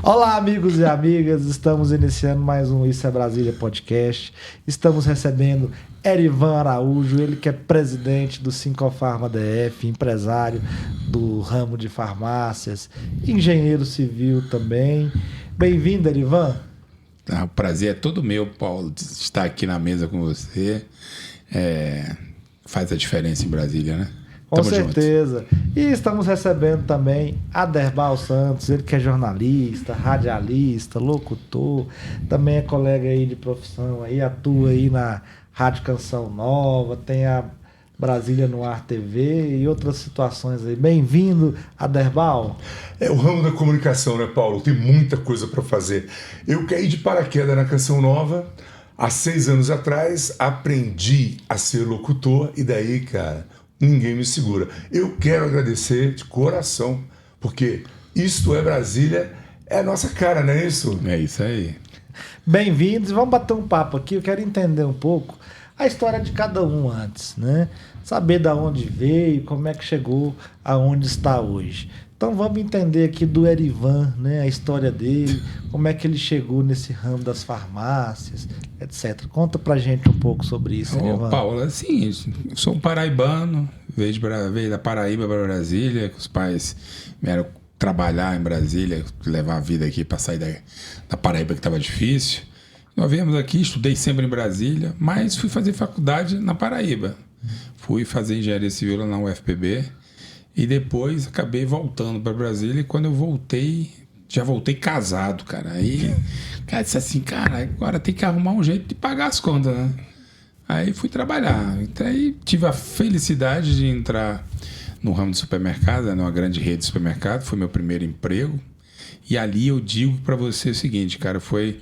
Olá, amigos e amigas, estamos iniciando mais um Isso é Brasília podcast. Estamos recebendo Erivan Araújo, ele que é presidente do Sincofarma DF, empresário do ramo de farmácias, engenheiro civil também. Bem-vindo, Erivan. O prazer é todo meu, Paulo, de estar aqui na mesa com você. Faz a diferença em Brasília, né? Com certeza. Junto. E estamos recebendo também Aderbal Santos, ele que é jornalista, radialista, locutor, também é colega aí de profissão, aí atua aí na Rádio Canção Nova, tem a Brasília no Ar TV e outras situações aí. Bem-vindo, Aderbal. É o ramo da comunicação, né, Paulo? Tem muita coisa para fazer. Eu caí de paraquedas na Canção Nova há 6 anos atrás, aprendi a ser locutor e daí, cara, ninguém me segura. Eu quero agradecer de coração, porque Isto é Brasília, é a nossa cara, não é isso? É isso aí. Bem-vindos, vamos bater um papo aqui. Eu quero entender um pouco a história de cada um antes, né? Saber da onde veio, como é que chegou aonde está hoje. Então vamos entender aqui do Erivan, né? A história dele, como é que ele chegou nesse ramo das farmácias, etc. Conta pra gente um pouco sobre isso, Erivan. Paulo, assim, eu sou um paraibano, veio da Paraíba para Brasília, que os pais vieram trabalhar em Brasília, levar a vida aqui para sair da Paraíba que estava difícil. Nós viemos aqui, estudei sempre em Brasília, mas fui fazer faculdade na Paraíba. Fui fazer engenharia civil lá na UFPB. E depois acabei voltando para Brasília e quando eu voltei, já voltei casado, cara. Aí, cara, disse assim, cara, agora tem que arrumar um jeito de pagar as contas, né? Aí fui trabalhar. Então, aí tive a felicidade de entrar no ramo de supermercado, numa grande rede de supermercado. Foi meu primeiro emprego. E ali eu digo para você o seguinte, cara, foi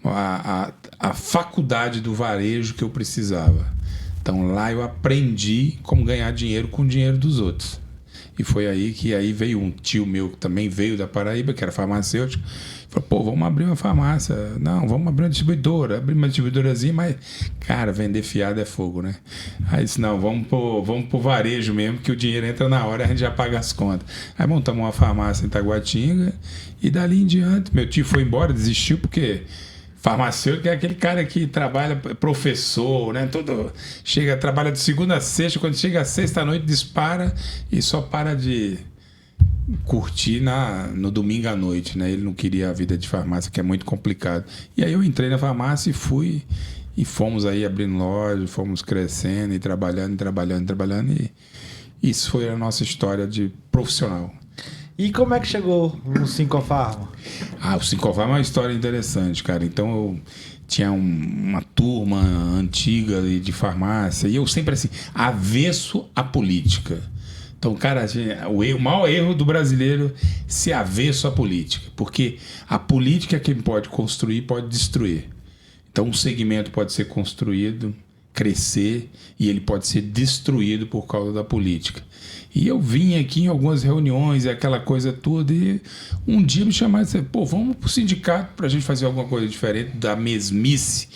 a faculdade do varejo que eu precisava. Então lá eu aprendi como ganhar dinheiro com o dinheiro dos outros. E foi aí que veio um tio meu que também veio da Paraíba, que era farmacêutico. Falou, pô, vamos abrir uma farmácia. Não, vamos abrir uma distribuidora. Abrir uma distribuidorazinha, mas, cara, vender fiado é fogo, né? Aí disse, não, vamos pro varejo mesmo, que o dinheiro entra na hora e a gente já paga as contas. Aí montamos uma farmácia em Taguatinga e dali em diante, meu tio foi embora, desistiu, porque farmacêutico é aquele cara que trabalha, professor, né? Trabalha de segunda a sexta, quando chega a sexta-noite dispara e só para de curtir no domingo à noite, né? Ele não queria a vida de farmácia, que é muito complicado. E aí eu entrei na farmácia e fui, e fomos aí abrindo loja, fomos crescendo e trabalhando. E isso foi a nossa história de profissional. E como é que chegou no Sincofarma? O Sincofarma é uma história interessante, cara. Então eu tinha uma turma antiga de farmácia e eu sempre assim, avesso à política. Então, cara, o maior erro do brasileiro é ser avesso à política, porque a política é quem pode construir, pode destruir. Então um segmento pode ser construído, crescer, e ele pode ser destruído por causa da política. E eu vim aqui em algumas reuniões, aquela coisa toda, e um dia me chamaram e disseram, pô, vamos pro sindicato pra gente fazer alguma coisa diferente da mesmice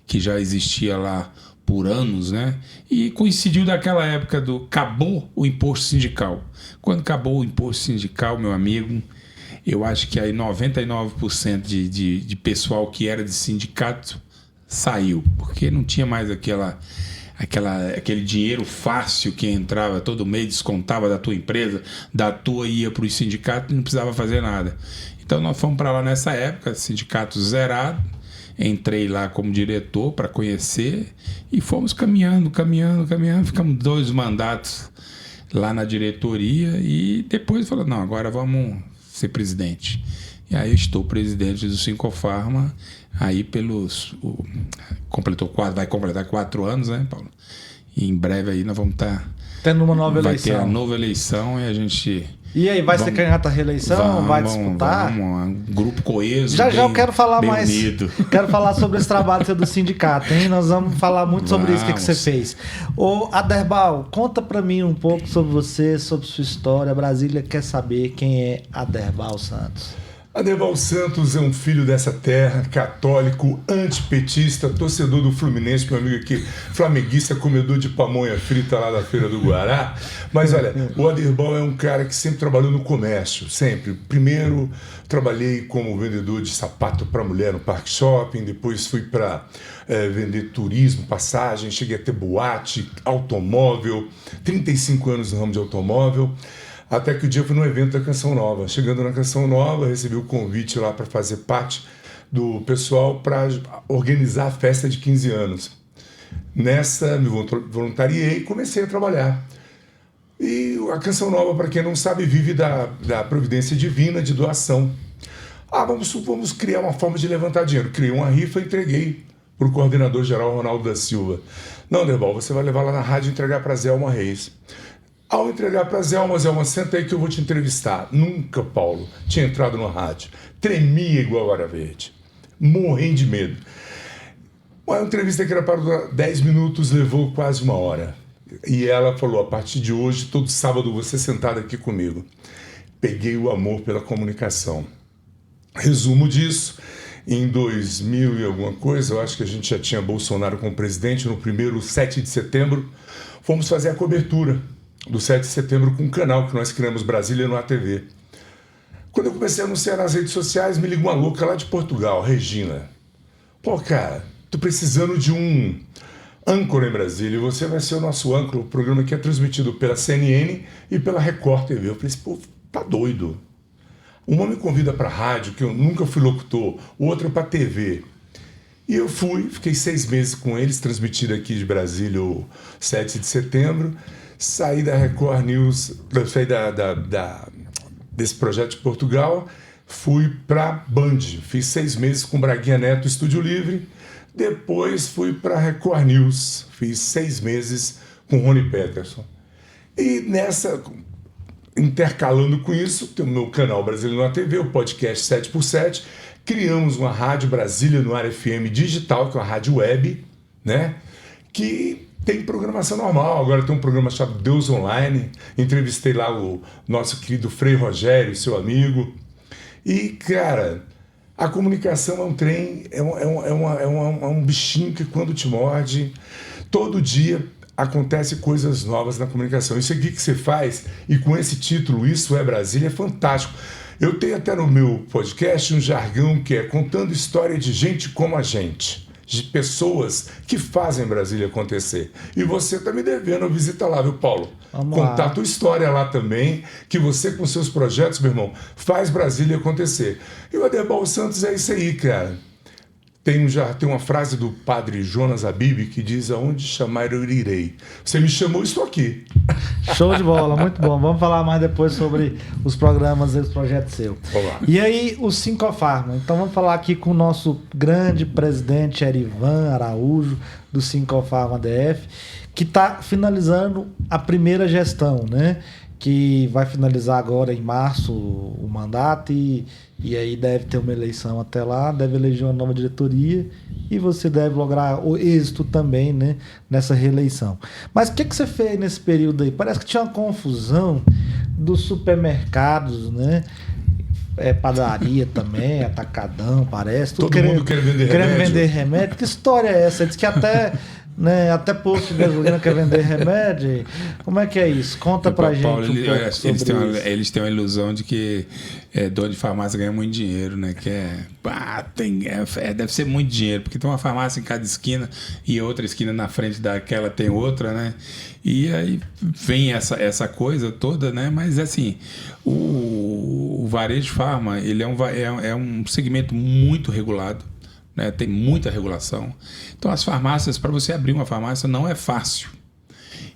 que já existia lá por anos, né? E coincidiu daquela época acabou o imposto sindical. Quando acabou o imposto sindical, meu amigo, eu acho que aí 99% de pessoal que era de sindicato saiu, porque não tinha mais aquele dinheiro fácil que entrava todo mês, descontava da tua empresa, da tua ia para os sindicatos e não precisava fazer nada. Então nós fomos para lá nessa época, sindicato zerado, entrei lá como diretor para conhecer e fomos caminhando, ficamos 2 mandatos lá na diretoria e depois falou, não, agora vamos ser presidente. E aí eu estou presidente do Sincofarma, aí vai completar 4 anos, né, Paulo? E em breve aí nós vamos estar tendo uma nova eleição. Vai ter a nova eleição e a gente... E aí, vai ser candidato à reeleição? Vai disputar? Vamos, um grupo coeso, já eu quero falar mais. Unido. Quero falar sobre esse trabalho do sindicato, hein? Nós vamos falar muito sobre isso, o que você fez. Ô, Aderbal, conta pra mim um pouco sobre você, sobre sua história. A Brasília quer saber quem é Aderbal Santos. Aderbal Santos é um filho dessa terra, católico, antipetista, torcedor do Fluminense, meu amigo aqui, flamenguista, comedor de pamonha frita lá da Feira do Guará. Mas olha, o Aderbal é um cara que sempre trabalhou no comércio, sempre. Primeiro trabalhei como vendedor de sapato para mulher no Parque Shopping, depois fui para vender turismo, passagem, cheguei a ter boate, automóvel, 35 anos no ramo de automóvel. Até que o dia eu fui num evento da Canção Nova. Chegando na Canção Nova, recebi o convite lá para fazer parte do pessoal para organizar a festa de 15 anos. Nessa, me voluntariei e comecei a trabalhar. E a Canção Nova, para quem não sabe, vive da providência divina de doação. Vamos criar uma forma de levantar dinheiro. Criei uma rifa e entreguei para o coordenador-geral Ronaldo da Silva. Não, Aderbal, você vai levar lá na rádio e entregar para Zélma Reis. Ao entregar para Zélma, senta aí que eu vou te entrevistar. Nunca, Paulo, tinha entrado no rádio. Tremia igual Vara Verde. Morrendo de medo. Uma entrevista que era para 10 minutos, levou quase 1 hora. E ela falou, a partir de hoje, todo sábado, você sentado aqui comigo. Peguei o amor pela comunicação. Resumo disso, em 2000 e alguma coisa, eu acho que a gente já tinha Bolsonaro como presidente, no primeiro 7 de setembro, fomos fazer a cobertura do 7 de setembro com um canal que nós criamos, Brasília no ATV. Quando eu comecei a anunciar nas redes sociais, me ligou uma louca lá de Portugal, Regina. Pô, cara, tô precisando de um âncora em Brasília e você vai ser o nosso âncora. O programa aqui é transmitido pela CNN e pela Record TV. Eu falei assim, pô, tá doido. Uma me convida para rádio, que eu nunca fui locutor, o outro para TV. E eu fui, fiquei 6 meses com eles, transmitido aqui de Brasília o 7 de setembro. Saí da Record News, saí desse projeto de Portugal, fui para Band. Fiz 6 meses com Braguinha Neto, Estúdio Livre. Depois fui para Record News. Fiz 6 meses com Rony Peterson. E nessa, intercalando com isso, tem o meu canal Brasília no ATV, o podcast 7x7. Criamos uma rádio Brasília no Ar FM digital, que é uma rádio web, né? Que tem programação normal. Agora tem um programa chamado Deus Online. Entrevistei lá o nosso querido Frei Rogério, seu amigo. E, cara, a comunicação é um trem, é um bichinho que quando te morde, todo dia acontece coisas novas na comunicação. Isso aqui que você faz, e com esse título, Isso é Brasília, é fantástico. Eu tenho até no meu podcast um jargão que é contando história de gente como a gente, de pessoas que fazem Brasília acontecer. E você está me devendo visita lá, viu, Paulo? Contar a tua história lá também, que você com seus projetos, meu irmão, faz Brasília acontecer. E o Aderbal Santos é isso aí, cara. Tem uma frase do padre Jonas Abib que diz, aonde chamar eu irei. Você me chamou, estou aqui. Show de bola, muito bom. Vamos falar mais depois sobre os programas e os projetos seus. Olá. E aí, o Sincofarma. Então vamos falar aqui com o nosso grande presidente Erivan Araújo, do Sincofarma DF, que está finalizando a primeira gestão, né? Que vai finalizar agora em março o mandato e aí deve ter uma eleição até lá, deve eleger uma nova diretoria e você deve lograr o êxito também, né, nessa reeleição. Mas o que você fez nesse período aí? Parece que tinha uma confusão dos supermercados, né? Padaria também, atacadão, parece. Todo mundo quer vender remédio. Vender remédio. Que história é essa? Diz que até... né, até posto de gasolina quer vender remédio. Como é que é isso? Conta pra gente Paulo, um pouco sobre isso. Eles têm uma ilusão de que dono de farmácia ganha muito dinheiro, né? Que deve ser muito dinheiro, porque tem uma farmácia em cada esquina e outra esquina na frente daquela tem outra, né? E aí vem essa coisa toda, né? Mas assim, o varejo farma, ele é um segmento muito regulado. Né, tem muita regulação. Então, as farmácias, para você abrir uma farmácia, não é fácil.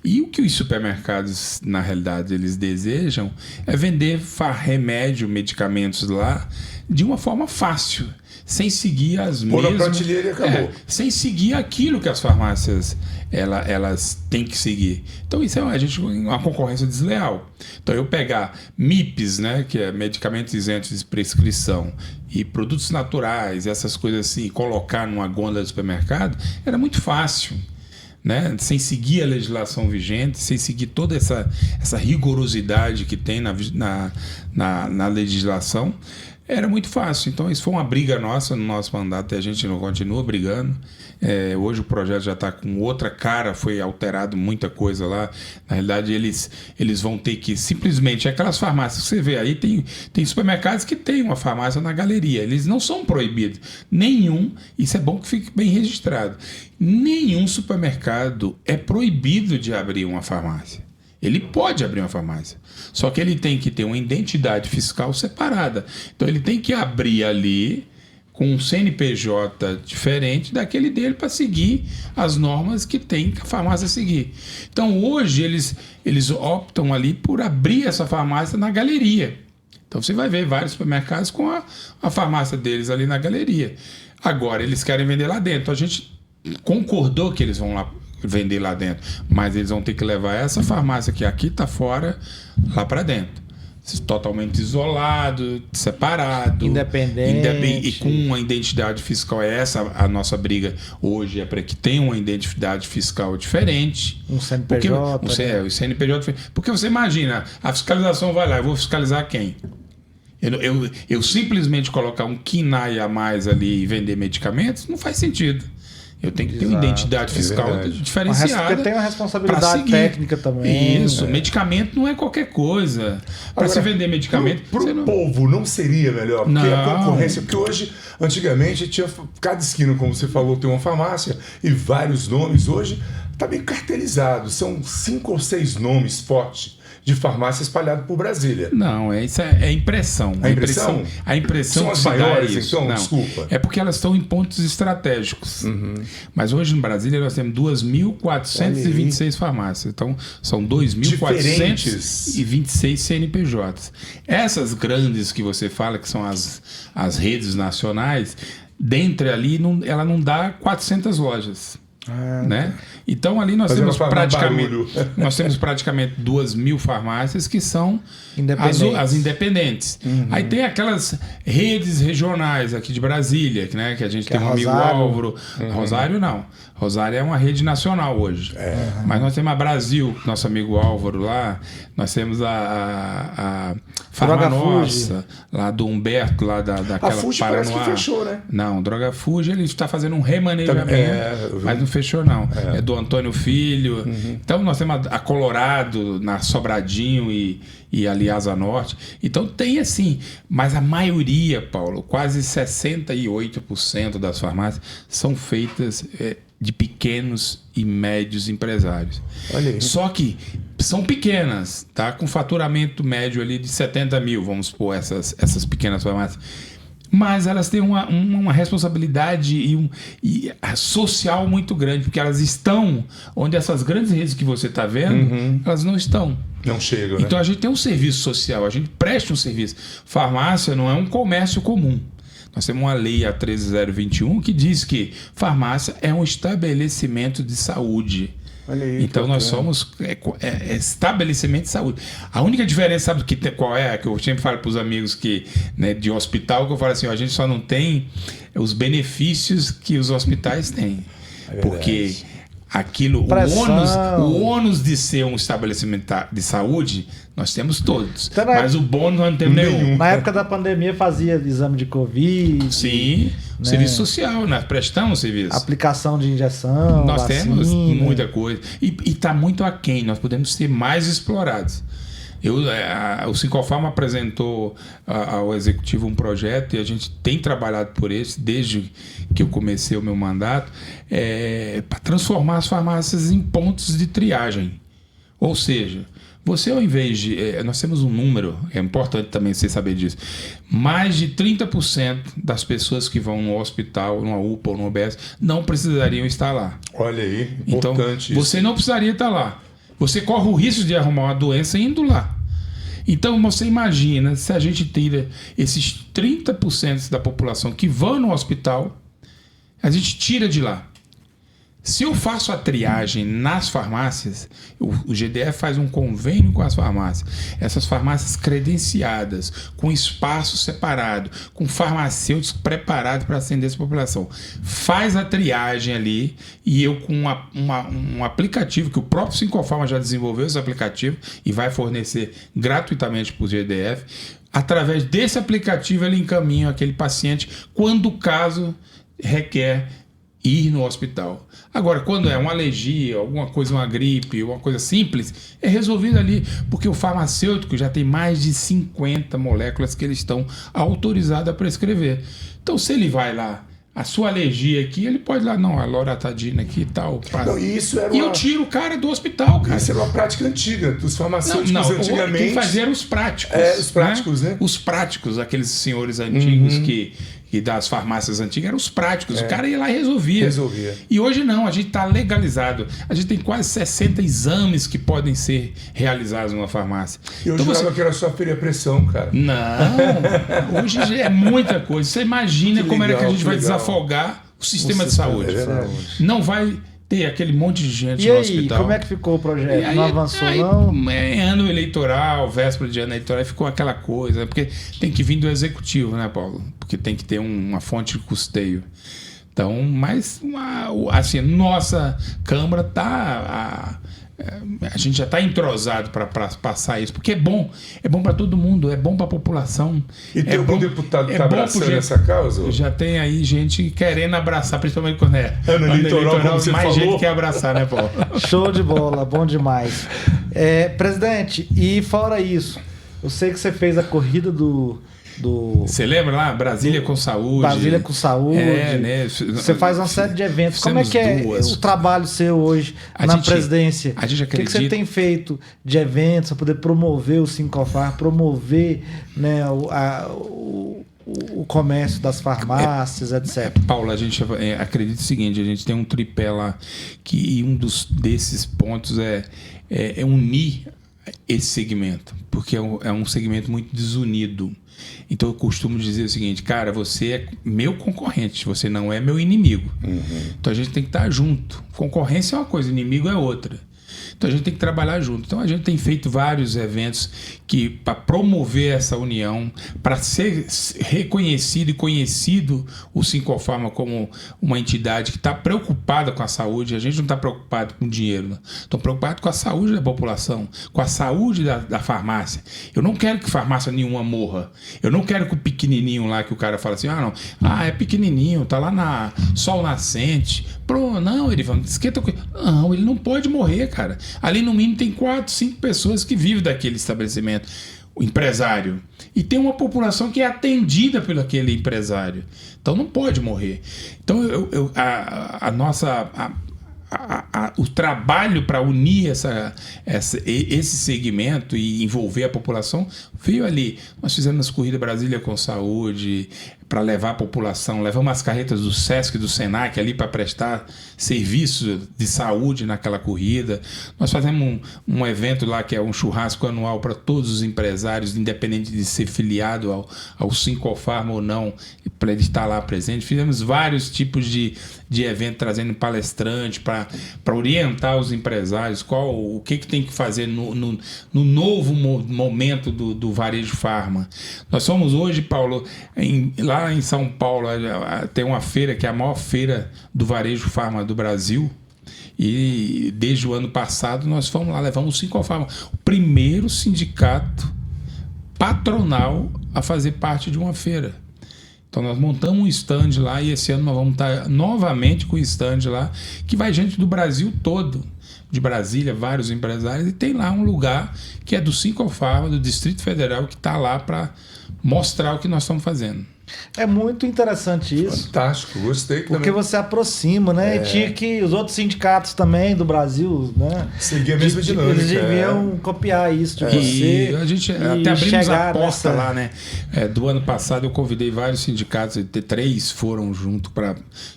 E o que os supermercados, na realidade, eles desejam é vender remédio, medicamentos lá de uma forma fácil, sem seguir as mesmas... Pôr na prateleira e acabou. Sem seguir aquilo que as farmácias elas têm que seguir. Então, isso é uma concorrência desleal. Então, eu pegar MIPs, né, que é medicamentos isentos de prescrição, e produtos naturais, essas coisas assim, colocar numa gôndola do supermercado, era muito fácil. Né? Sem seguir a legislação vigente, sem seguir toda essa rigorosidade que tem na legislação, era muito fácil. Então isso foi uma briga nossa no nosso mandato e a gente não continua brigando. Hoje o projeto já está com outra cara, foi alterado muita coisa lá. Na realidade eles vão ter que simplesmente, aquelas farmácias que você vê aí, tem supermercados que tem uma farmácia na galeria, eles não são proibidos, nenhum, isso é bom que fique bem registrado, nenhum supermercado é proibido de abrir uma farmácia. Ele pode abrir uma farmácia, só que ele tem que ter uma identidade fiscal separada. Então ele tem que abrir ali com um CNPJ diferente daquele dele para seguir as normas que tem que a farmácia seguir. Então hoje eles optam ali por abrir essa farmácia na galeria. Então você vai ver vários supermercados com a farmácia deles ali na galeria. Agora eles querem vender lá dentro. A gente concordou que eles vão lá vender lá dentro, mas eles vão ter que levar essa farmácia que aqui está fora lá para dentro, totalmente isolado, separado, independente e com uma identidade fiscal. Essa a nossa briga hoje, é para que tenha uma identidade fiscal diferente, um CNPJ, o CNPJ, porque você imagina, a fiscalização vai lá, eu vou fiscalizar quem? Eu simplesmente colocar um KNAI a mais ali e vender medicamentos não faz sentido. Eu tenho que ter uma identidade fiscal diferenciada. Porque tem uma responsabilidade técnica também. Isso, medicamento não é qualquer coisa. Para se vender medicamento... Para o povo não seria melhor? Porque a concorrência... Porque hoje, antigamente, tinha cada esquina, como você falou, tem uma farmácia e vários nomes. Hoje está bem cartelizado. São 5 ou 6 nomes fortes de farmácia espalhado por Brasília. Não, isso é impressão. A impressão são as maiores, então, não, desculpa. É porque elas estão em pontos estratégicos. Mas hoje em Brasília nós temos 2.426 farmácias. Então são 2.426 CNPJs. Essas grandes que você fala, que são as redes nacionais, dentre ali ela não dá 400 lojas. Né? Então ali nós temos praticamente 2.000 farmácias que são as independentes. Aí tem aquelas redes regionais aqui de Brasília, né? Que a gente tem um amigo Álvaro. Rosário não. Rosário é uma rede nacional hoje. Mas nós temos a Brasil, nosso amigo Álvaro lá. Nós temos a Farma Nossa, lá do Humberto, lá daquela Fuji parece que fechou, né? Não, Droga Fuji, ele está fazendo um remanejamento, mas não fechou não. É do Antônio Filho. Então nós temos a Colorado, na Sobradinho e ali Asa Norte. Então tem assim, mas a maioria, Paulo, quase 68% das farmácias são feitas de pequenos e médios empresários. Olha aí. Só que são pequenas, tá? Com faturamento médio ali de 70 mil, vamos supor, essas pequenas farmácias. Mas elas têm uma responsabilidade social muito grande, porque elas estão onde essas grandes redes que você está vendo, elas não estão. Não chegam, né? Então a gente tem um serviço social, a gente presta um serviço. Farmácia não é um comércio comum. Nós temos uma lei, a 13021, que diz que farmácia é um estabelecimento de saúde. Olha aí, então nós somos estabelecimento de saúde. A única diferença, sabe qual é? Que eu sempre falo para os amigos de hospital, que eu falo assim, a gente só não tem os benefícios que os hospitais têm. Porque o ônus de ser um estabelecimento de saúde, nós temos todos. Então, mas o bônus nós não temos nenhum. Na época da pandemia fazia exame de Covid. Sim, né? Serviço social, nós prestamos serviço. Aplicação de injeção, nós vacina. Temos muita coisa. E está muito aquém, nós podemos ser mais explorados. O Sincofarma apresentou ao executivo um projeto e a gente tem trabalhado por esse desde que eu comecei o meu mandato, para transformar as farmácias em pontos de triagem. Ou seja, você ao invés de... nós temos um número, é importante também você saber disso, mais de 30% das pessoas que vão no hospital, numa UPA ou no UBS, não precisariam estar lá. Olha aí, importante então, você não precisaria estar lá. Você corre o risco de arrumar uma doença indo lá. Então, você imagina se a gente tira esses 30% da população que vão no hospital, a gente tira de lá. Se eu faço a triagem nas farmácias, o GDF faz um convênio com as farmácias. Essas farmácias credenciadas, com espaço separado, com farmacêuticos preparados para atender essa população. Faz a triagem ali e eu com um aplicativo, que o próprio Sincofarma já desenvolveu esse aplicativo e vai fornecer gratuitamente para o GDF, através desse aplicativo, ele encaminha aquele paciente quando o caso requer ir no hospital. Agora, quando é uma alergia, alguma coisa, uma gripe, uma coisa simples, é resolvido ali, porque o farmacêutico já tem mais de 50 moléculas que eles estão autorizados a prescrever. Então, se ele vai lá, a sua alergia aqui, ele pode ir lá, não, a loratadina aqui e tal. Não, isso era e eu tiro o cara do hospital, cara. Isso era uma prática antiga dos farmacêuticos antigamente. Quem fazia eram os práticos. Os práticos, né? Os práticos, aqueles senhores antigos que das farmácias antigas, eram os práticos. O cara ia lá e resolvia. E hoje não, a gente está legalizado. A gente tem quase 60 exames que podem ser realizados numa farmácia. Eu jurava que era só ferir a pressão, cara. Não, hoje é muita coisa. Você imagina como era que a gente vai desafogar o sistema de saúde. Não vai ter aquele monte de gente no hospital. Como é que ficou o projeto? Não avançou, não? É ano eleitoral, véspera de ano eleitoral, ficou aquela coisa. Porque tem que vir do executivo, né, Paulo? Porque tem que ter uma fonte de custeio. Então, mas assim, nossa Câmara tá... A gente já está entrosado para passar isso, porque é bom para todo mundo, é bom para a população. E tem algum deputado está abraçando essa causa? Já tem aí gente querendo abraçar, principalmente quando é ano eleitoral, como você mais falou. Gente quer abraçar, né, Paulo? Show de bola, bom demais. Presidente, e fora isso, eu sei que você fez a corrida Você lembra lá? Brasília com Saúde. Brasília com Saúde. Né? Você faz uma série de eventos. Como é que é o trabalho seu hoje na presidência? A gente acredita. O que você tem feito de eventos para poder promover o Sincofar, promover, né, o comércio das farmácias, etc. Paulo, a gente acredita o seguinte, a gente tem um tripé lá que um desses pontos é unir esse segmento, porque é um segmento muito desunido. Então eu costumo dizer o seguinte, cara, você é meu concorrente, você não é meu inimigo. Então a gente tem que estar junto. Concorrência é uma coisa, inimigo é outra. Então a gente tem que trabalhar junto. Então a gente tem feito vários eventos para promover essa união, para ser reconhecido e conhecido o Sincofarma como uma entidade que está preocupada com a saúde. A gente não está preocupado com dinheiro, né? Estamos preocupados com a saúde da população, com a saúde da farmácia. Eu não quero que farmácia nenhuma morra. Eu não quero que o pequenininho lá, que o cara fala assim, é pequenininho, tá lá na Sol Nascente. Não, ele vai, esquenta. Não, ele não pode morrer, cara. Ali no mínimo tem 4, 5 pessoas que vivem daquele estabelecimento, o empresário. E tem uma população que é atendida pelo aquele empresário. Então não pode morrer. Então o trabalho para unir esse segmento e envolver a população veio ali. Nós fizemos as corridas Brasília com Saúde para levar a população, levamos as carretas do Sesc e do Senac ali para prestar serviço de saúde naquela corrida. Nós fazemos um evento lá que é um churrasco anual para todos os empresários, independente de ser filiado ao Sincofarma ou não, para ele estar lá presente. Fizemos vários tipos de evento, trazendo palestrante para orientar os empresários o que tem que fazer no novo momento do varejo farma. Nós somos hoje, Paulo, lá em São Paulo, tem uma feira que é a maior feira do varejo farma do Brasil. E desde o ano passado nós fomos lá, levamos o Sincofarma, o primeiro sindicato patronal a fazer parte de uma feira. Então nós montamos um stand lá e esse ano nós vamos estar novamente com o stand lá, que vai gente do Brasil todo, de Brasília, vários empresários, e tem lá um lugar que é do Sincofarma, do Distrito Federal, que está lá para mostrar o que nós estamos fazendo. É muito interessante isso. Fantástico, gostei também. Porque você aproxima, né? E tinha que os outros sindicatos também do Brasil, né? Seguir a mesma dinâmica. Eles deviam copiar isso de você. E a gente até abrimos a porta lá, né? Do ano passado eu convidei vários sindicatos, 3 foram junto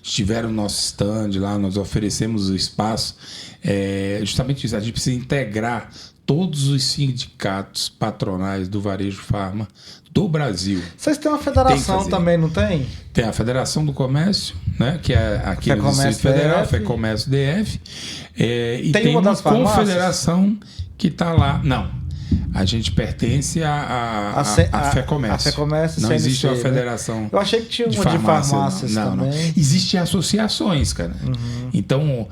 estiveram no nosso stand lá, nós oferecemos o espaço. Justamente isso, a gente precisa integrar todos os sindicatos patronais do varejo farma do Brasil. Vocês têm uma federação também, não tem? Tem a Federação do Comércio, né, que é aqui no Distrito Federal, FEComércio DF. E tem uma confederação que está lá. Não, a gente pertence à FEComércio. A FEComércio não CNC, existe uma federação. Né? Eu achei que tinha uma de farmácias também. Não. Existem associações, cara. Então,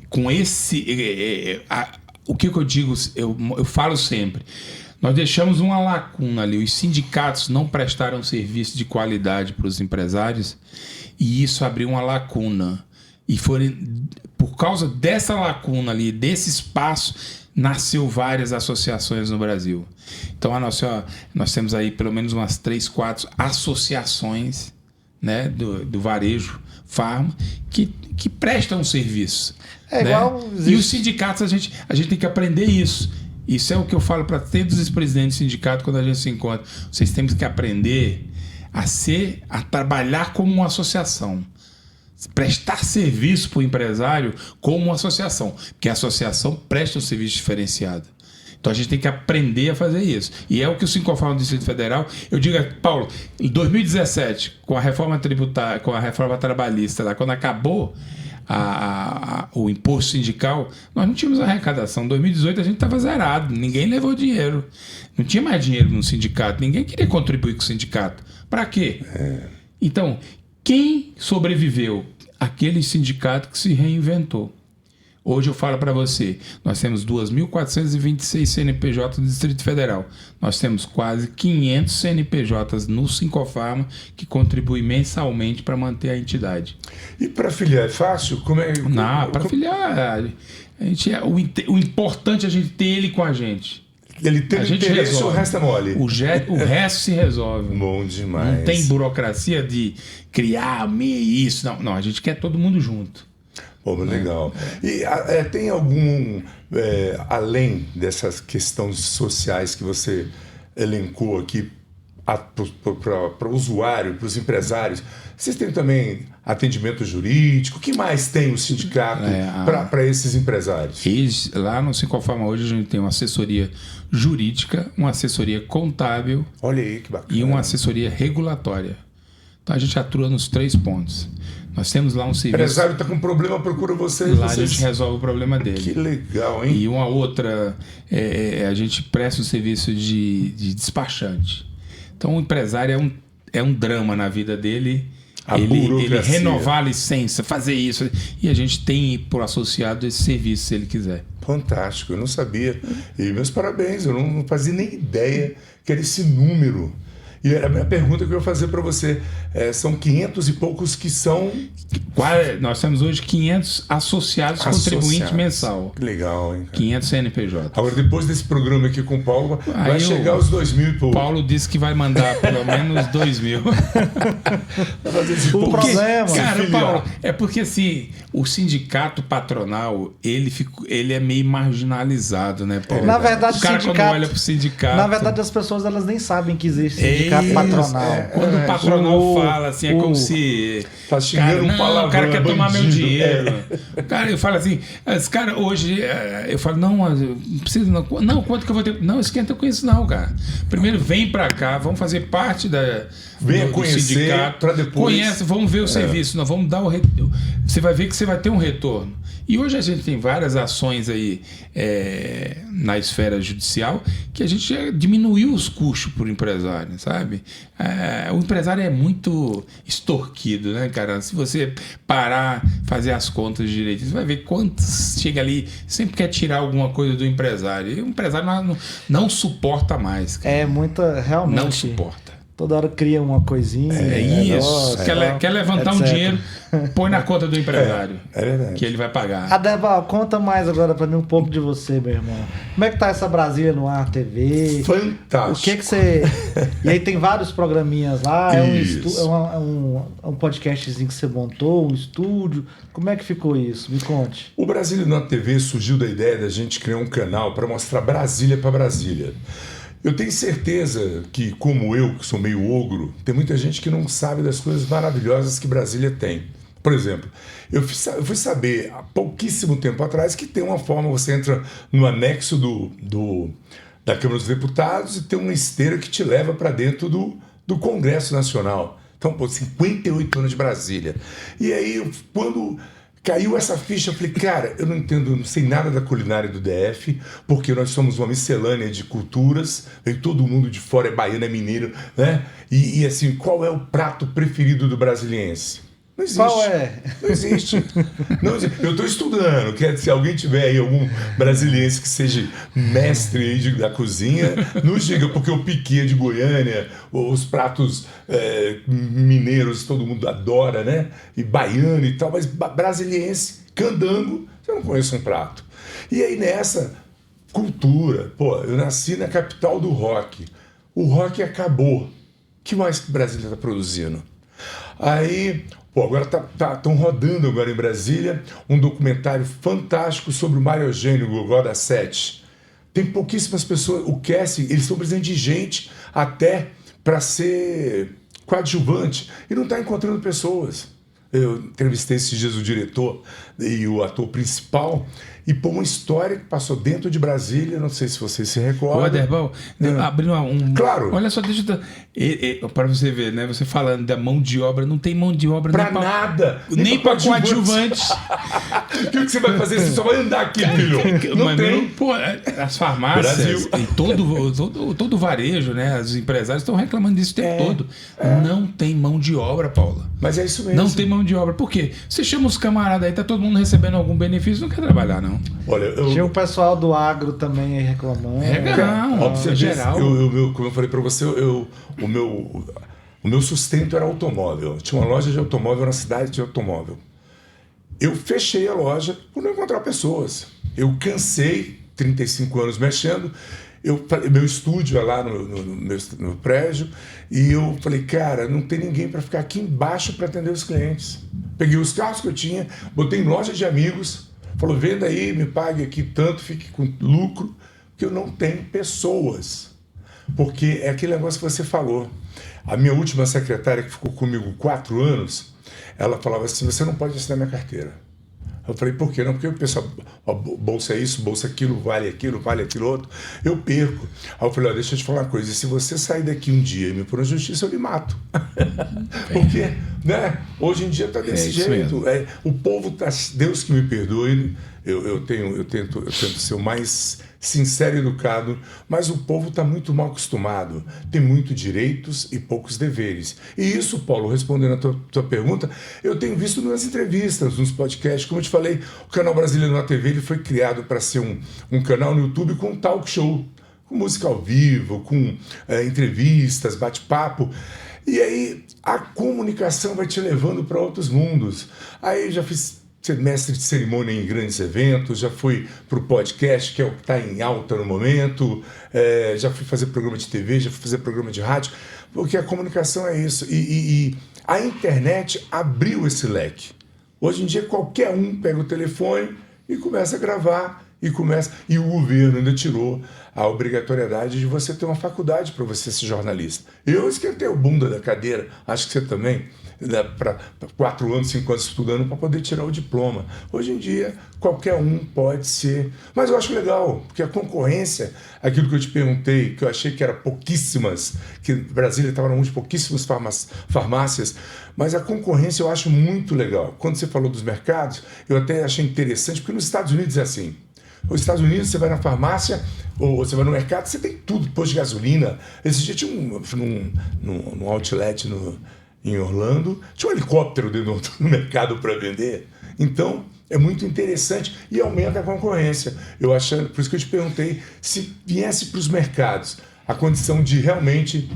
com esse... o que eu digo, eu falo sempre, Nós deixamos uma lacuna ali. Os sindicatos não prestaram serviço de qualidade para os empresários e isso abriu uma lacuna. E por causa dessa lacuna ali, desse espaço, nasceu várias associações no Brasil. Então nós temos aí pelo menos umas 3, 4 associações, né, do varejo farma que prestam serviço. É, né? igual E os sindicatos, a gente tem que aprender isso. Isso é o que eu falo para todos os presidentes do sindicato quando a gente se encontra. Vocês têm que aprender a trabalhar como uma associação. Prestar serviço para o empresário como uma associação. Porque a associação presta um serviço diferenciado. Então a gente tem que aprender a fazer isso. E é o que o Sincofarma do Distrito Federal... Eu digo, Paulo, em 2017, com a reforma tributária, com a reforma trabalhista, lá, quando acabou o imposto sindical, nós não tínhamos arrecadação. Em 2018 a gente estava zerado. Ninguém levou dinheiro. Não tinha mais dinheiro no sindicato. Ninguém queria contribuir com o sindicato. Para quê? Então, quem sobreviveu? Aquele sindicato que se reinventou. Hoje eu falo para você, nós temos 2.426 CNPJs no Distrito Federal. Nós temos quase 500 CNPJs no Sincofarma que contribuem mensalmente para manter a entidade. E para filiar é fácil? Não, para filiar, o importante é a gente ter ele com a gente. Ele tem interesse ou o resto é mole? O resto se resolve. Bom demais. Não tem burocracia de criar isso. Não, a gente quer todo mundo junto. Pô, legal. E tem algum, além dessas questões sociais que você elencou aqui para o usuário, para os empresários, vocês têm também atendimento jurídico? O que mais tem o sindicato para esses empresários? Lá no Sincofarma hoje a gente tem uma assessoria jurídica, uma assessoria contábil. Olha aí que bacana. E uma assessoria regulatória. Então a gente atua nos 3 pontos. Nós temos lá um serviço... O empresário está com problema, procura vocês. Lá a gente resolve o problema dele. Que legal, hein? E uma outra, a gente presta o serviço de despachante. Então o empresário é um drama na vida dele. Ele renovar a licença, fazer isso. E a gente tem por associado esse serviço, se ele quiser. Fantástico, eu não sabia. E meus parabéns, eu não fazia nem ideia que era esse número. E a minha pergunta que eu ia fazer para você, são 500 e poucos que são... Nós temos hoje 500 associados contribuintes mensal. Que legal, hein? Cara? 500 CNPJ. Agora, depois desse programa aqui com o Paulo, vai chegar aos 2.000 e pouco. Paulo disse que vai mandar pelo menos 2.000. O problema... Cara, Paulo, é porque assim, o sindicato patronal, ele é meio marginalizado, né, Paulo? Na verdade, o cara quando olha pro sindicato... Na verdade, as pessoas elas nem sabem que existe sindicato patronal. Quando o patronal fala assim, é como se... Tá xingando um palavrão, o cara quer tomar meu dinheiro. É. Cara, eu falo assim, esse cara hoje, eu falo, não precisa não, quanto que eu vou ter? Não, esquenta com isso não, cara. Primeiro vem pra cá, vamos fazer parte do sindicato. Pra depois... Conhece, vamos ver o serviço, nós vamos dar o retorno. Você vai ver que você vai ter um retorno. E hoje a gente tem várias ações aí na esfera judicial que a gente diminuiu os custos para o empresário, sabe? O empresário é muito extorquido, né, cara? Se você parar, fazer as contas direito, você vai ver quantos chega ali, sempre quer tirar alguma coisa do empresário. E o empresário não suporta mais, cara. É muita, realmente. Não suporta. Toda hora cria uma coisinha. Isso. Quer levantar um dinheiro, põe na conta do empresário. É verdade. Que ele vai pagar. Aderbal, conta mais agora pra mim um pouco de você, meu irmão. Como é que tá essa Brasília no Ar TV? Fantástico. O que você... E aí tem vários programinhas lá. É um podcastzinho que você montou, um estúdio. Como é que ficou isso? Me conte. O Brasília no Ar TV surgiu da ideia da gente criar um canal para mostrar Brasília para Brasília. Eu tenho certeza que, como eu, que sou meio ogro, tem muita gente que não sabe das coisas maravilhosas que Brasília tem. Por exemplo, eu fui saber há pouquíssimo tempo atrás que tem uma forma, você entra no anexo da Câmara dos Deputados e tem uma esteira que te leva para dentro do Congresso Nacional. Então, 58 anos de Brasília. E aí, quando... caiu essa ficha, eu falei, cara, eu não entendo, não sei nada da culinária do DF, porque nós somos uma miscelânea de culturas, vem todo mundo de fora, é baiano, é mineiro, né? E assim, qual é o prato preferido do brasiliense? Não existe. Qual é? Não existe. Não existe. Eu estou estudando. Se alguém tiver aí algum brasiliense que seja mestre aí da cozinha, nos diga, porque o piqui de Goiânia, os pratos mineiros, todo mundo adora, né? E baiano e tal, mas brasiliense, candango, eu não conheço um prato. E aí nessa cultura, eu nasci na capital do rock. O rock acabou. O que mais que Brasília está produzindo? Aí, agora estão rodando agora em Brasília um documentário fantástico sobre o Mário Eugênio, o Gogó da Sete. Tem pouquíssimas pessoas, o casting, eles estão precisando de gente até para ser coadjuvante e não está encontrando pessoas. Eu entrevistei esses dias o diretor e o ator principal e uma história que passou dentro de Brasília, não sei se você se recorda. O Aderbal, abrindo Claro. Olha só, deixa eu... Para você ver, né? Você falando da mão de obra, não tem mão de obra pra nada. Nem para coadjuvantes. O que você vai fazer? Você só vai andar aqui, filho. Não tem. As farmácias e todo o varejo, né? Os empresários estão reclamando disso o tempo todo. Não tem mão de obra, Paula. Mas é isso mesmo. Não tem mão de obra. Por quê? Você chama os camaradas aí, tá todo mundo recebendo algum benefício, não quer trabalhar, não. Olha, tinha o pessoal do agro também aí reclamando. Não, geral. Como eu falei para você, o meu sustento era automóvel. Tinha uma loja de automóvel na cidade de automóvel. Eu fechei a loja por não encontrar pessoas. Eu cansei, 35 anos mexendo. Meu estúdio é lá no prédio. E eu falei, cara, não tem ninguém para ficar aqui embaixo para atender os clientes. Peguei os carros que eu tinha, botei em loja de amigos. Falou, venda aí, me pague aqui tanto, fique com lucro. Porque eu não tenho pessoas. Porque é aquele negócio que você falou. A minha última secretária, que ficou comigo 4 anos, ela falava assim, você não pode assinar minha carteira. Eu falei, por quê? Não, porque o pessoal, bolsa é isso, bolsa aquilo, vale aquilo outro. Eu perco. Aí eu falei, deixa eu te falar uma coisa, e se você sair daqui um dia e me pôr na justiça, eu lhe mato. Porque, né, hoje em dia tá desse jeito. O povo tá, Deus que me perdoe, eu tento ser o mais sincero e educado, mas o povo está muito mal acostumado. Tem muitos direitos e poucos deveres. E isso, Paulo, respondendo a tua pergunta, eu tenho visto nas entrevistas, nos podcasts. Como eu te falei, o Canal Brasileiro na TV ele foi criado para ser um canal no YouTube com um talk show, com música ao vivo, com entrevistas, bate-papo. E aí a comunicação vai te levando para outros mundos. Aí eu já fiz ser mestre de cerimônia em grandes eventos, já fui para o podcast, que é o que está em alta no momento, já fui fazer programa de TV, já fui fazer programa de rádio, porque a comunicação é isso. E a internet abriu esse leque. Hoje em dia qualquer um pega o telefone e começa a gravar, e o governo ainda tirou a obrigatoriedade de você ter uma faculdade para você ser jornalista. Eu esquentei o bunda da cadeira, acho que você também, para 4 anos, 5 anos estudando para poder tirar o diploma. Hoje em dia, qualquer um pode ser. Mas eu acho legal, porque a concorrência, aquilo que eu te perguntei, que eu achei que era pouquíssimas, que Brasília estava na mão de pouquíssimas farmácias, mas a concorrência eu acho muito legal. Quando você falou dos mercados, eu até achei interessante, porque nos Estados Unidos é assim. Nos Estados Unidos, você vai na farmácia ou você vai no mercado, você tem tudo, posto de gasolina. Esse dia tinha num outlet em Orlando, tinha um helicóptero dentro do mercado para vender. Então, é muito interessante e aumenta a concorrência. Por isso que eu te perguntei se viesse para os mercados a condição de realmente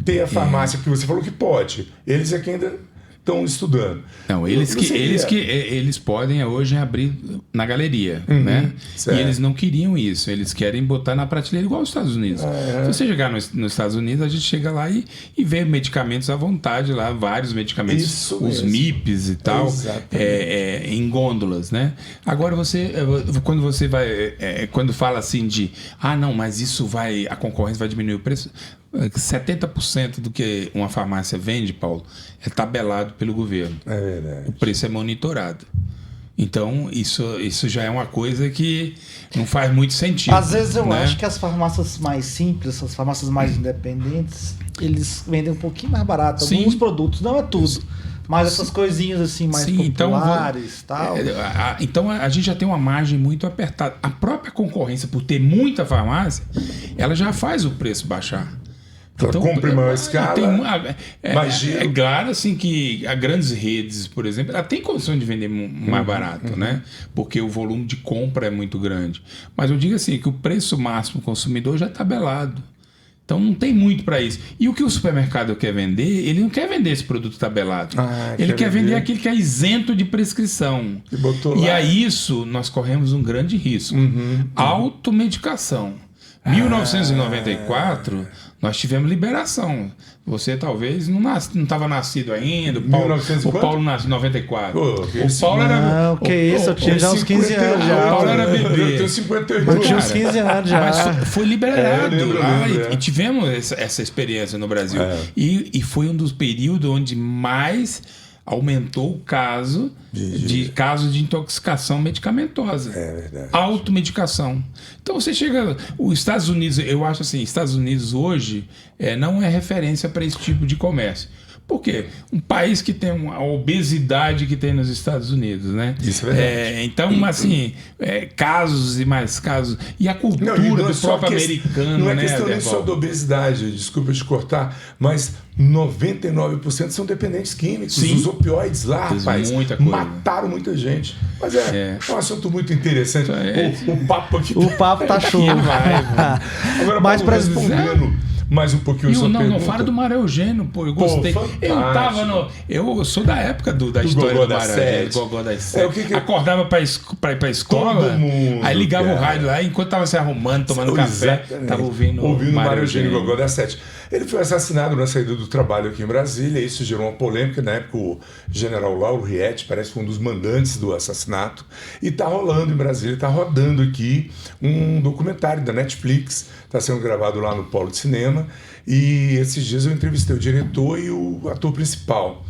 ter a farmácia, que você falou que pode. Eles é que ainda estão estudando. Não, eles podem hoje abrir na galeria, né? Certo. E eles não queriam isso, eles querem botar na prateleira igual os Estados Unidos. Se você chegar nos Estados Unidos, a gente chega lá e vê medicamentos à vontade lá, vários medicamentos, isso os mesmo. MIPs e tal, em gôndolas, né? Agora quando você vai, quando fala assim de, não, mas a concorrência vai diminuir o preço, 70% do que uma farmácia vende, Paulo, é tabelado pelo governo. É verdade. O preço é monitorado. Então, isso já é uma coisa que não faz muito sentido. Às vezes eu acho que as farmácias mais simples, as farmácias mais independentes, eles vendem um pouquinho mais barato. Sim. Alguns produtos, não é tudo. Mas essas coisinhas assim mais populares, tal. Então a gente já tem uma margem muito apertada. A própria concorrência, por ter muita farmácia, ela já faz o preço baixar. Ela compra em maior escala. É claro assim, que as grandes redes, por exemplo, ela tem condição de vender mais barato, né? Porque o volume de compra é muito grande. Mas eu digo assim, que o preço máximo do consumidor já é tabelado. Então não tem muito para isso. E o que o supermercado quer vender, ele não quer vender esse produto tabelado. Ele quer vender aquilo que é isento de prescrição. E a isso nós corremos um grande risco. Automedicação. 1994, nós tivemos liberação. Você talvez não estava nascido ainda. O Paulo nasceu em 94. O Paulo era... Não, que isso, eu tinha já uns 15 anos já. O Paulo era bebê. Eu tenho 58 Eu tinha uns 15 anos já. Mas foi liberado lá e tivemos essa experiência no Brasil. E foi um dos períodos onde mais aumentou o caso de intoxicação medicamentosa. É verdade. Automedicação. Então você chega... Os Estados Unidos, eu acho assim, Estados Unidos hoje não é referência para esse tipo de comércio. Por quê? Um país que tem a obesidade que tem nos Estados Unidos, né? Isso é verdade. Então, assim, casos e mais casos. E a cultura do próprio americano, não é né? Questão nem só da obesidade, desculpa te cortar, mas 99% são dependentes químicos. Sim. Os opioides lá, rapaz, mataram muita gente. Mas é um assunto muito interessante. O papo aqui... O papo tá show. Agora, mas para respondendo... mais um pouquinho sua pergunta. Não, fala do Mário Eugênio, pô, eu gostei. Eu sou da época da história do Mário Eugênio, Gogó das Sete. Acordava pra ir pra escola, aí ligava o rádio lá, enquanto tava se arrumando, tomando café, tava ouvindo o Mário Eugênio Gogó das Sete. Ele foi assassinado na saída do trabalho aqui em Brasília, isso gerou uma polêmica. Na época, o general Lauro Rietti parece que foi um dos mandantes do assassinato, e tá rolando em Brasília, tá rodando aqui um documentário da Netflix, está sendo gravado lá no Polo de Cinema, e esses dias eu entrevistei o diretor e o ator principal.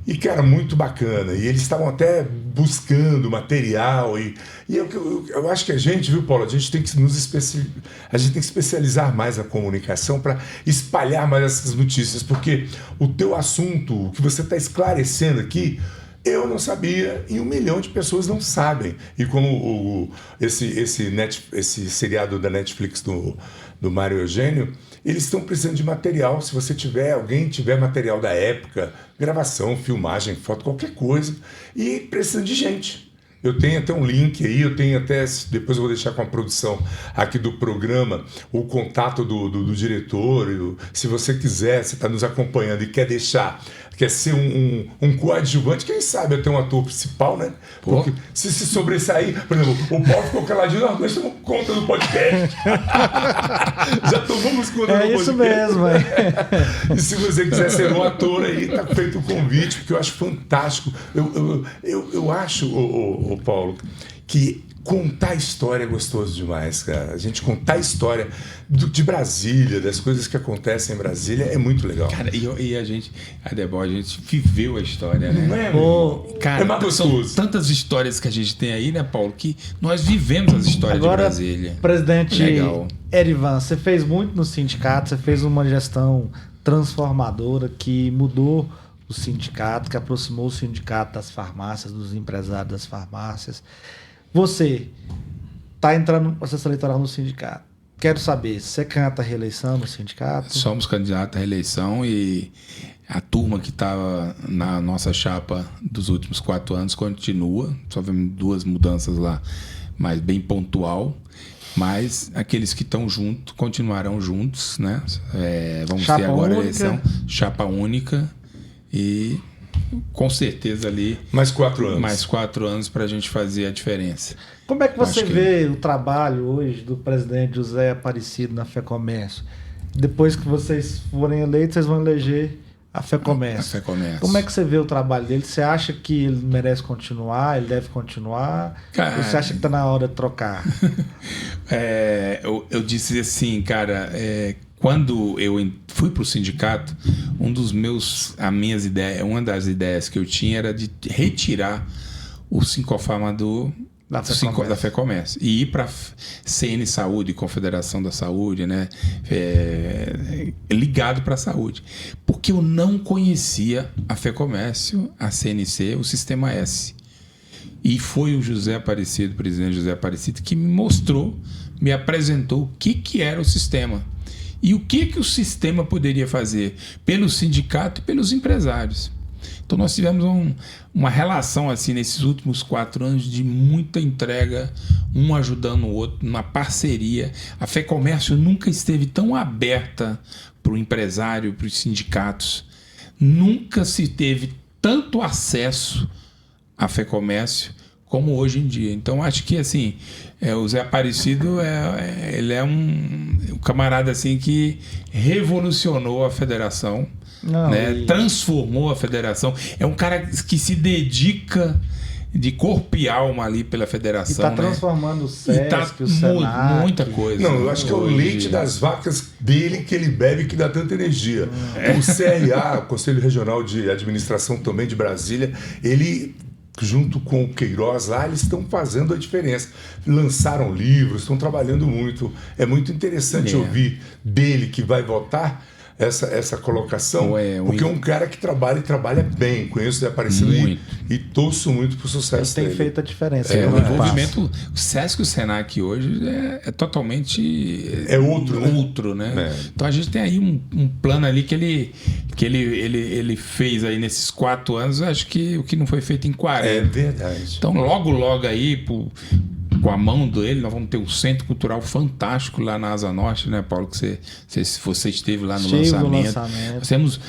E, cara, muito bacana. E eles estavam até buscando material. E eu acho que a gente, viu, Paulo? A gente tem que a gente tem que especializar mais a comunicação para espalhar mais essas notícias. Porque o teu assunto, o que você está esclarecendo aqui, eu não sabia e 1 milhão de pessoas não sabem. E como esse seriado da Netflix do Mário Eugênio, eles estão precisando de material. Se você alguém tiver material da época, gravação, filmagem, foto, qualquer coisa, e precisando de gente. Eu tenho até um link aí, depois eu vou deixar com a produção aqui do programa, o contato do diretor. Se você quiser, você está nos acompanhando e quer ser um coadjuvante, quem sabe até um ator principal, né? Porque se sobressair, por exemplo, o Paulo ficou caladinho, nós estamos conta no podcast. Já tomamos conta no podcast. É isso mesmo, E se você quiser ser um ator aí, tá feito o convite, porque eu acho fantástico. Eu acho, Paulo, que contar história é gostoso demais, cara. A gente contar a história de Brasília, das coisas que acontecem em Brasília, é muito legal. Cara, e a gente viveu a história, né? Não é, cara, são tantas histórias que a gente tem aí, né, Paulo, que nós vivemos as histórias de Brasília. Presidente Erivan, você fez muito no sindicato, você fez uma gestão transformadora que mudou o sindicato, que aproximou o sindicato das farmácias, dos empresários das farmácias. Você está entrando no processo eleitoral no sindicato. Quero saber, você candidata à reeleição no sindicato? Somos candidatos à reeleição e a turma que estava na nossa chapa dos últimos 4 anos continua. Só vemos 2 mudanças lá, mas bem pontual. Mas aqueles que estão juntos continuarão juntos, né? Vamos ter agora a eleição. Chapa única e... com certeza ali... Mais 4 anos. Mais 4 anos para a gente fazer a diferença. Como é que você vê o trabalho hoje do presidente José Aparecido na FEComércio? Depois que vocês forem eleitos, vocês vão eleger a FEComércio. A FEComércio. Como é que você vê o trabalho dele? Você acha que ele merece continuar? Ele deve continuar? Ou você acha que está na hora de trocar? Eu disse assim, cara... Quando eu fui para o sindicato, uma das ideias que eu tinha era de retirar o Sincofarma da FEComércio e ir para CN Saúde, Confederação da Saúde, né? Ligado para a saúde. Porque eu não conhecia a FEComércio, a CNC, o Sistema S. E foi o José Aparecido, o presidente José Aparecido, que me apresentou o que era o sistema. E o que o sistema poderia fazer pelo sindicato e pelos empresários? Então nós tivemos uma relação assim nesses últimos 4 anos de muita entrega, um ajudando o outro, uma parceria. A FEComércio nunca esteve tão aberta para o empresário, para os sindicatos. Nunca se teve tanto acesso à FEComércio como hoje em dia. Então acho que assim, o Zé Aparecido ele é um camarada assim que revolucionou a federação. Transformou a federação. É um cara que se dedica de corpo e alma ali pela federação. E está transformando o SESC, o Senac. Muita coisa. Não, eu acho que é o leite das vacas dele que ele bebe que dá tanta energia. O CRA, o Conselho Regional de Administração também de Brasília, ele, junto com o Queiroz lá, eles estão fazendo a diferença. Lançaram livros, estão trabalhando muito. É muito interessante ouvir dele que vai votar essa colocação, porque é um cara que trabalha e trabalha bem. Conheço o Zé Aparecido e torço muito pro sucesso dele. Tem feito a diferença. O envolvimento, o SESC e o Senac hoje é totalmente outro, né? Então a gente tem aí um plano ali que ele fez aí nesses 4 anos, acho que o que não foi feito em 40. É verdade. Então logo aí, com a mão dele, nós vamos ter um centro cultural fantástico lá na Asa Norte, né, Paulo? Que você esteve lá no lançamento. Nós temos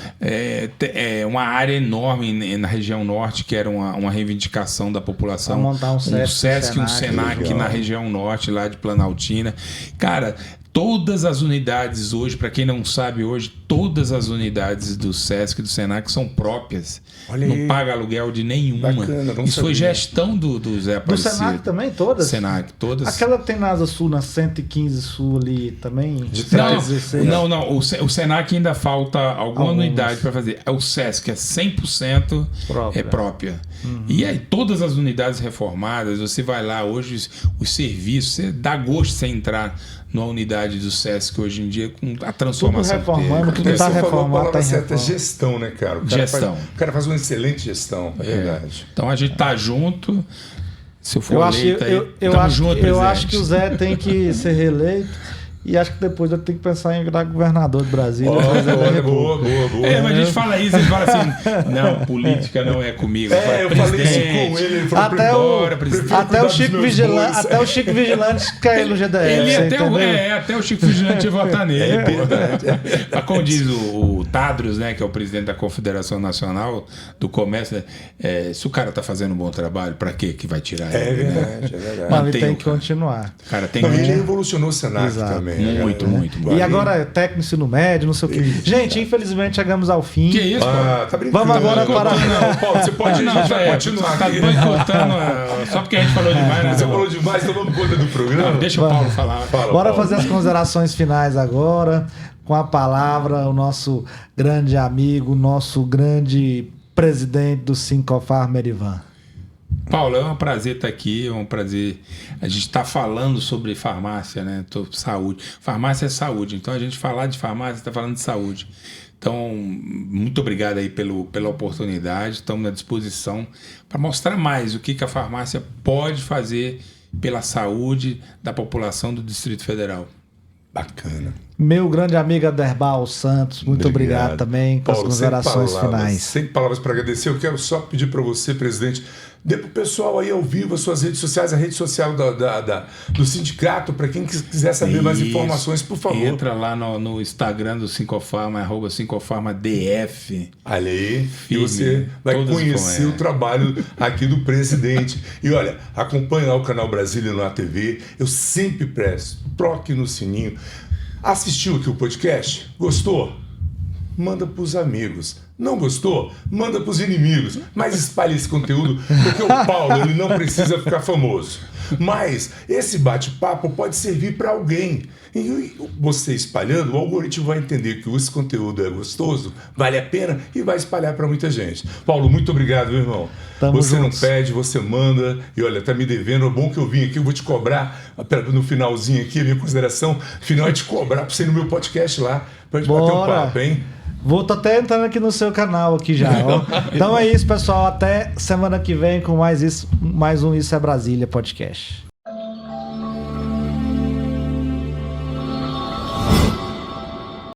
uma área enorme na região norte, que era uma reivindicação da população. Vamos montar um SESC e um Senac na região norte, lá de Planaltina. Cara, todas as unidades hoje, para quem não sabe hoje, todas as unidades do SESC e do Senac são próprias. Não paga aluguel de nenhuma. Bacana, Isso foi gestão do Zé Aparecido. Do Senac também, todas? Senac, todas. Aquela tem na Asa Sul, na 115 Sul ali também? Não. O Senac ainda falta alguma unidade para fazer. O SESC é 100% própria. E aí todas as unidades reformadas, você vai lá hoje, os serviços, você dá gosto de você entrar numa unidade do SESC hoje em dia com a transformação. Tudo reformando, tudo está reformado. Tá certa gestão, né, cara? O cara faz uma excelente gestão, é verdade. Então a gente tá junto. Se eu for eleito aí, eu acho que o Zé tem que ser reeleito. E acho que depois eu tenho que pensar em virar governador do Brasil. Boa. Mas a gente fala isso, ele fala assim: não, política não é comigo. Eu falei isso com ele, ele falou até o Chico Vigilante caiu no GDF. Até o Chico Vigilante ia votar nele. Mas como diz o Tadros, né, que é o presidente da Confederação Nacional do Comércio, se o cara tá fazendo um bom trabalho, para que vai tirar ele? É verdade. Mas ele tem que continuar. Cara, ele revolucionou o Senac também. Muito. E agora técnico ensino médio, não sei o quê. Gente, infelizmente chegamos ao fim. Que isso, Paulo? Tá brincando. Vamos agora para... Não, Paulo, você pode continuar. Tá boicotando só porque a gente falou demais, né? Você falou demais, então vamos conta do programa. Deixa o Paulo falar. Bora fazer as considerações finais agora. Com a palavra, o nosso grande amigo, nosso grande presidente do Sincofarma, Merivan. Paulo, é um prazer estar aqui, é um prazer. A gente está falando sobre farmácia, né? Saúde. Farmácia é saúde, então a gente falar de farmácia está falando de saúde. Então, muito obrigado aí pela oportunidade, estamos à disposição para mostrar mais o que a farmácia pode fazer pela saúde da população do Distrito Federal. Bacana. Meu grande amigo Aderbal Santos, muito obrigado também com as considerações finais. Sem palavras para agradecer, eu quero só pedir para você, presidente, dê para o pessoal aí ao vivo as suas redes sociais, a rede social do sindicato, para quem quiser saber mais informações, por favor. Entra lá no Instagram do Sincofarma, @SincofarmaDF. Olha aí, e você vai conhecer o trabalho aqui do presidente. E olha, acompanhe lá o canal Brasília na TV, eu sempre presto, toque no sininho. Assistiu aqui o podcast? Gostou? Manda para os amigos. Não gostou? Manda para os inimigos. Mas espalhe esse conteúdo, porque o Paulo ele não precisa ficar famoso. Mas esse bate-papo pode servir para alguém. E você espalhando, o algoritmo vai entender que esse conteúdo é gostoso, vale a pena e vai espalhar para muita gente. Paulo, muito obrigado, meu irmão. Você não pede, você manda. E olha, tá me devendo. É bom que eu vim aqui, eu vou te cobrar no finalzinho aqui, a minha consideração final é te cobrar para você ir no meu podcast lá, pra gente bater um papo, hein? Tô até entrando aqui no seu canal aqui já. Ó. Então é isso, pessoal. Até semana que vem com mais um Isso é Brasília podcast.